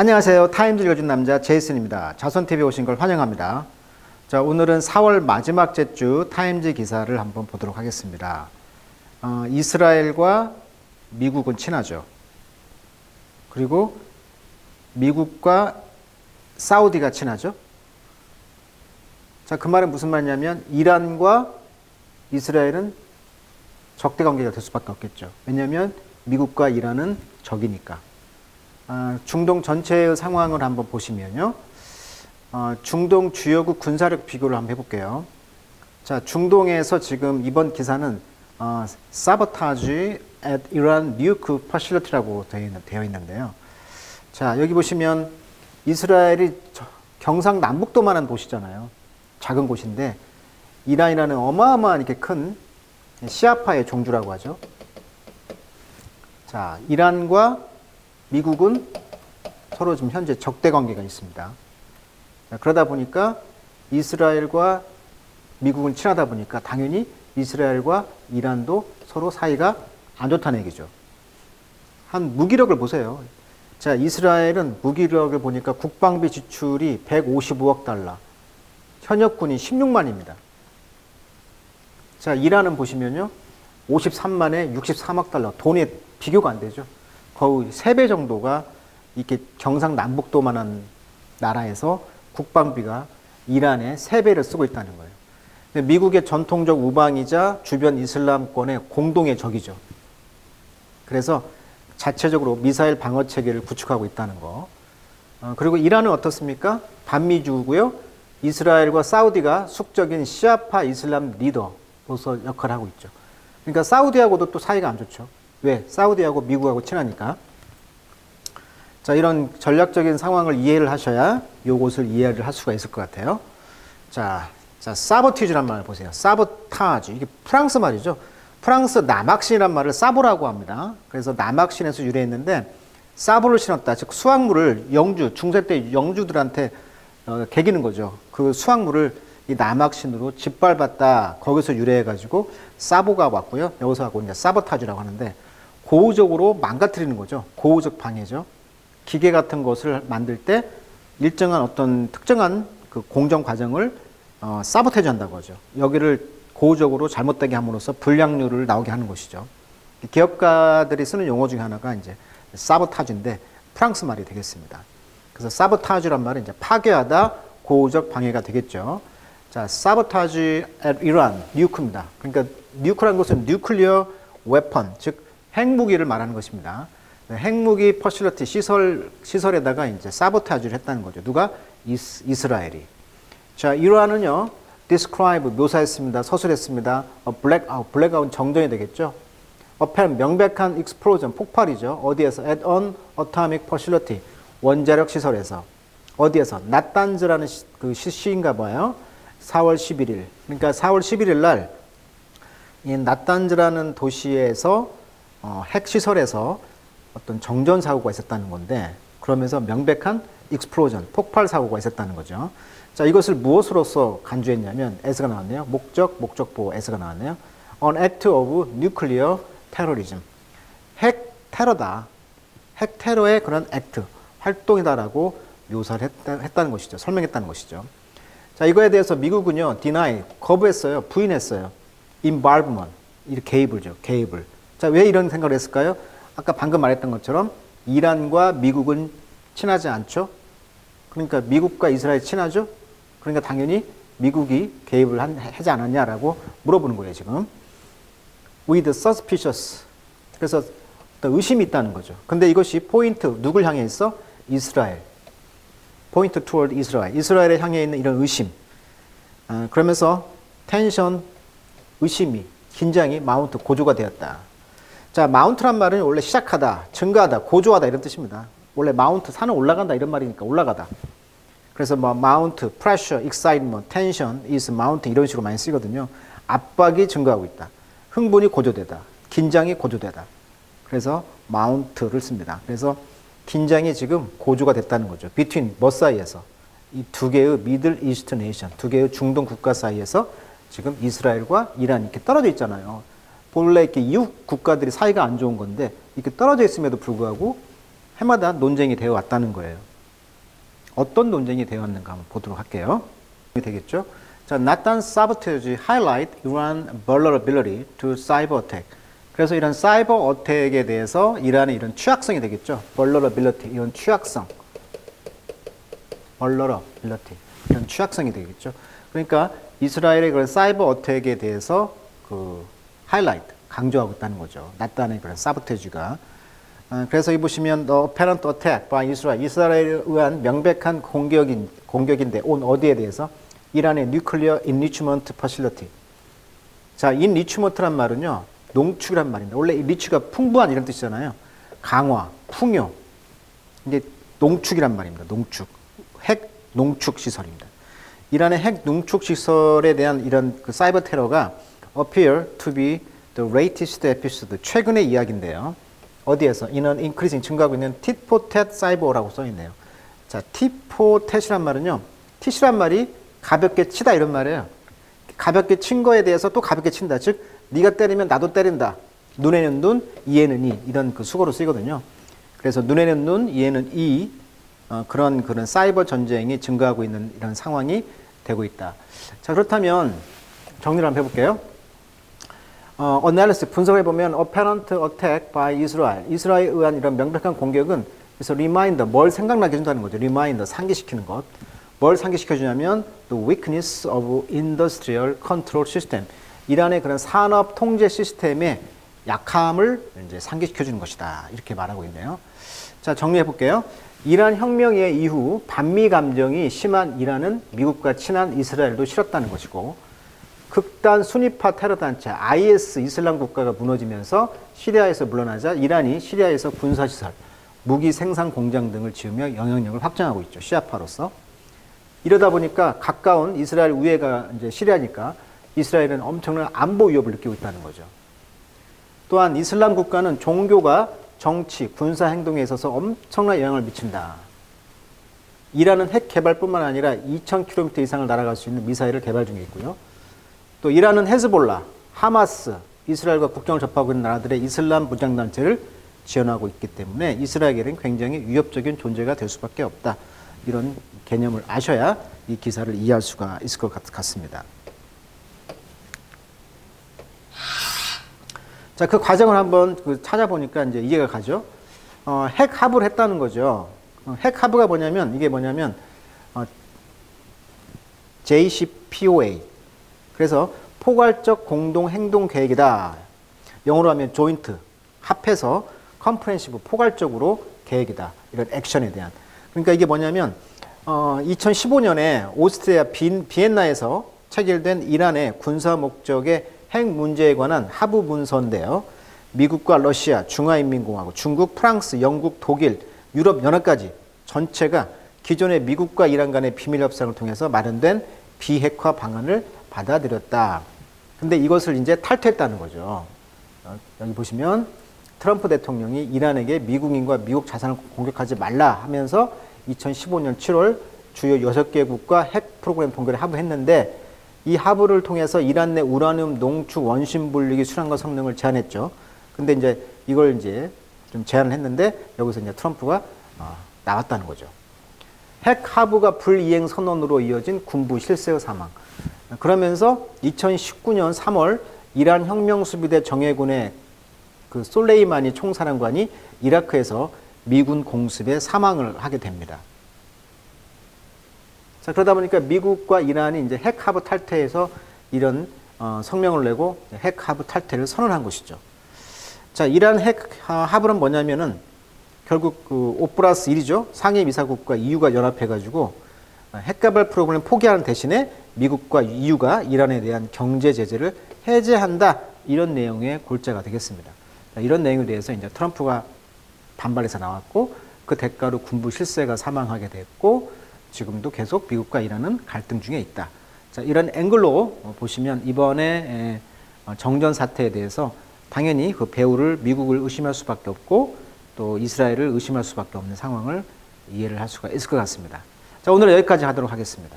안녕하세요. 타임즈 읽어준 남자 제이슨입니다. 자선TV에 오신 걸 환영합니다. 자, 오늘은 4월 마지막 주 타임즈 기사를 한번 보도록 하겠습니다. 이스라엘과 미국은 친하죠. 그리고 미국과 사우디가 친하죠. 자, 그 말은 무슨 말이냐면 이란과 이스라엘은 적대 관계가 될 수밖에 없겠죠. 왜냐하면 미국과 이란은 적이니까. 중동 전체의 상황을 한번 보시면요. 중동 주요국 군사력 비교를 한번 해볼게요. 자, 중동에서 지금 이번 기사는 Sabotage at Iran Nuke Facility라고 되어 있는데요. 자, 여기 보시면 이스라엘이 경상남북도만한 도시잖아요. 작은 곳인데 이란이라는 어마어마한 이렇게 큰 시아파의 종주라고 하죠. 자, 이란과 미국은 서로 지금 현재 적대 관계가 있습니다. 자, 그러다 보니까 이스라엘과 미국은 친하다 보니까 당연히 이스라엘과 이란도 서로 사이가 안 좋다는 얘기죠. 한 무기력을 보세요. 자, 이스라엘은 무기력을 보니까 국방비 지출이 155억 달러, 현역군이 16만입니다. 자, 이란은 보시면요. 53만에 63억 달러, 돈이 비교가 안 되죠. 거의 3배 정도가 이렇게 경상남북도만한 나라에서 국방비가 이란의 3배를 쓰고 있다는 거예요. 근데 미국의 전통적 우방이자 주변 이슬람권의 공동의 적이죠. 그래서 자체적으로 미사일 방어 체계를 구축하고 있다는 거. 그리고 이란은 어떻습니까? 반미주고요. 이스라엘과 사우디가 숙적인 시아파 이슬람 리더로서 역할을 하고 있죠. 그러니까 사우디하고도 또 사이가 안 좋죠. 왜? 사우디하고 미국하고 친하니까. 자, 이런 전략적인 상황을 이해를 하셔야 요것을 이해를 할 수가 있을 것 같아요. 자, 사보티주란 말을 보세요. 사보타주. 이게 프랑스 말이죠. 프랑스 남악신이란 말을 사보라고 합니다. 그래서 남악신에서 유래했는데 사보를 신었다. 즉 수확물을 중세 때 영주들한테 개기는 거죠. 그 수확물을 이 남악신으로 짓밟았다. 거기서 유래해가지고 사보가 왔고요. 여기서 하고 이제 사보타주라고 하는데 고의적으로 망가뜨리는 거죠. 고의적 방해죠. 기계 같은 것을 만들 때 일정한 어떤 특정한 그 공정 과정을 사보테이지 한다고 하죠. 여기를 고의적으로 잘못되게 함으로써 불량률을 나오게 하는 것이죠. 기업가들이 쓰는 용어 중에 하나가 이제 사보타주인데 프랑스 말이 되겠습니다. 그래서 사보타주란 말은 이제 파괴하다, 고의적 방해가 되겠죠. 자, sabotage at Iran, nucle입니다. 그러니까 nucle라는 것은 nuclear weapon, 즉 핵무기를 말하는 것입니다. 핵무기 퍼실러티 시설에다가 이제 사보타주를 했다는 거죠. 누가? 이스라엘이. 자, 이란은요, describe 묘사했습니다. 서술했습니다. blackout 정전이 되겠죠. apparent 명백한 explosion 폭발이죠. 어디에서? at an atomic facility 원자력 시설에서. 어디에서? 나탄즈라는 그 시인가 봐요. 4월 11일. 그러니까 4월 11일 날 이 나탄즈라는 도시에서 핵시설에서 어떤 정전 사고가 있었다는 건데 그러면서 명백한 익스플로전, 폭발 사고가 있었다는 거죠. 자, 이것을 무엇으로서 간주했냐면 S가 나왔네요. 목적보 S가 나왔네요. An act of nuclear terrorism. 핵 테러다. 핵 테러의 그런 액트, 활동이다라고 묘사를 했다는 것이죠. 설명했다는 것이죠. 자, 이거에 대해서 미국은요, deny, 거부했어요. 부인했어요. involvement, 이렇게 개입을. 자, 왜 이런 생각을 했을까요? 아까 방금 말했던 것처럼 이란과 미국은 친하지 않죠? 그러니까 미국과 이스라엘이 친하죠? 그러니까 당연히 미국이 개입을 하지 않았냐라고 물어보는 거예요, 지금. with suspicious. 그래서 의심이 있다는 거죠. 근데 이것이 포인트, 누굴 향해 있어? 이스라엘. point toward 이스라엘. 이스라엘에 향해 있는 이런 의심. 그러면서 텐션, 의심이, 긴장이 마운트, 고조가 되었다. 자, 마운트란 말은 원래 시작하다, 증가하다, 고조하다 이런 뜻입니다. 원래 마운트, 산은 올라간다 이런 말이니까 올라가다. 그래서 뭐 마운트, pressure, excitement, tension is mount 이런 식으로 많이 쓰거든요. 압박이 증가하고 있다. 흥분이 고조되다. 긴장이 고조되다. 그래서 마운트를 씁니다. 그래서 긴장이 지금 고조가 됐다는 거죠. between 뭐 사이에서? 이 두 개의 미들 이스트 네이션, 두 개의 중동 국가 사이에서 지금 이스라엘과 이란이 이렇게 떨어져 있잖아요. 본래 이렇게 이웃 국가들이 사이가 안 좋은 건데 이렇게 떨어져 있음에도 불구하고 해마다 논쟁이 되어 왔다는 거예요. 어떤 논쟁이 되었는가 한번 보도록 할게요. 되겠죠? 자, Natan sabotage highlight Iran vulnerability to cyber attack. 그래서 이런 사이버 어택에 대해서 이란의 이런 취약성이 되겠죠. vulnerability, 이런 취약성. vulnerability, 이런 취약성이 되겠죠. 그러니까 이스라엘의 그런 사이버 어택에 대해서 그 하이라이트, 강조하고 있다는 거죠. 나탄의 그런 사보테지가. 그래서 이 보시면 the apparent attack by Israel, 이스라엘에 의한 명백한 공격인데 온 어디에 대해서? 이란의 nuclear enrichment facility. 자, enrichment란 말은요, 농축이란 말입니다. 원래 리치가 풍부한 이런 뜻이잖아요. 강화, 풍요. 이게 농축이란 말입니다. 농축. 핵 농축 시설입니다. 이란의 핵 농축 시설에 대한 이런 그 사이버 테러가 appear to be the latest episode. 최근의 이야기인데요. 어디에서? in an increasing, 증가하고 있는 tit for tat cyber라고 써 있네요. 자, tit for tat이란 말은요. tit이란 말이 가볍게 치다 이런 말이에요. 가볍게 친 거에 대해서 또 가볍게 친다. 즉, 네가 때리면 나도 때린다. 눈에는 눈, 이에는 이. 이런 그 수거로 쓰이거든요. 그래서 눈에는 눈, 이에는 이. 그런 사이버 전쟁이 증가하고 있는 이런 상황이 되고 있다. 자, 그렇다면 정리를 한번 해볼게요. analysis, 분석해 보면 apparent attack by Israel, 이스라엘에 의한 이런 명백한 공격은 그래서 reminder, 뭘 생각나게 해준다는 거죠. reminder, 상기시키는 것. 뭘 상기시켜주냐면 the weakness of industrial control system, 이란의 그런 산업 통제 시스템의 약함을 이제 상기시켜주는 것이다. 이렇게 말하고 있네요. 자, 정리해 볼게요. 이란 혁명 이후 반미 감정이 심한 이란은 미국과 친한 이스라엘도 싫었다는 것이고, 극단 순위파 테러 단체 IS 이슬람 국가가 무너지면서 시리아에서 물러나자 이란이 시리아에서 군사시설, 무기 생산 공장 등을 지으며 영향력을 확장하고 있죠. 시아파로서. 이러다 보니까 가까운 이스라엘 우회가 이제 시리아니까 이스라엘은 엄청난 안보 위협을 느끼고 있다는 거죠. 또한 이슬람 국가는 종교가 정치, 군사 행동에 있어서 엄청난 영향을 미친다. 이란은 핵 개발뿐만 아니라 2,000km 이상을 날아갈 수 있는 미사일을 개발 중에 있고요. 또 이란은 헤즈볼라, 하마스, 이스라엘과 국경을 접하고 있는 나라들의 이슬람 무장단체를 지원하고 있기 때문에 이스라엘에게는 굉장히 위협적인 존재가 될 수밖에 없다. 이런 개념을 아셔야 이 기사를 이해할 수가 있을 것 같습니다. 자, 그 과정을 한번 찾아보니까 이제 이해가 가죠. 핵 합을 했다는 거죠. 핵 합의가 뭐냐면, 이게 뭐냐면, JCPOA. 그래서 포괄적 공동 행동 계획이다. 영어로 하면 조인트, 합해서 컴프렌시브, 포괄적으로 계획이다. 이런 액션에 대한. 그러니까 이게 뭐냐면, 2015년에 오스트리아 비엔나에서 체결된 이란의 군사 목적의 핵 문제에 관한 하부 문서인데요. 미국과 러시아, 중화인민공화국, 중국, 프랑스, 영국, 독일, 유럽 연합까지 전체가 기존의 미국과 이란 간의 비밀 협상을 통해서 마련된 비핵화 방안을 받아들였다. 근데 이것을 이제 탈퇴했다는 거죠. 여기 보시면 트럼프 대통령이 이란에게 미국인과 미국 자산을 공격하지 말라 하면서 2015년 7월 주요 6개국과 핵 프로그램 동결에 합의했는데, 이 합의를 통해서 이란 내 우라늄 농축 원심 분리기 수량과 성능을 제한했죠. 근데 이제 이걸 이제 좀 제한을 했는데 여기서 이제 트럼프가 나왔다는 거죠. 핵 합의가 불이행 선언으로 이어진 군부 실세의 사망. 그러면서 2019년 3월 이란 혁명수비대 정예군의 그 솔레이마니 총사령관이 이라크에서 미군 공습에 사망을 하게 됩니다. 자, 그러다 보니까 미국과 이란이 이제 핵 합의 탈퇴에서 이런 성명을 내고 핵 합의 탈퇴를 선언한 것이죠. 자, 이란 핵 합의는 뭐냐면은 결국 그 5+1이죠. 상해 미사국과 EU가 연합해가지고 핵 개발 프로그램을 포기하는 대신에 미국과 EU가 이란에 대한 경제 제재를 해제한다. 이런 내용의 골자가 되겠습니다. 자, 이런 내용에 대해서 이제 트럼프가 반발해서 나왔고, 그 대가로 군부 실세가 사망하게 됐고, 지금도 계속 미국과 이란은 갈등 중에 있다. 자, 이런 앵글로 보시면 이번에 정전 사태에 대해서 당연히 그 배후를 미국을 의심할 수밖에 없고 또 이스라엘을 의심할 수밖에 없는 상황을 이해를 할 수가 있을 것 같습니다. 자, 오늘 여기까지 하도록 하겠습니다.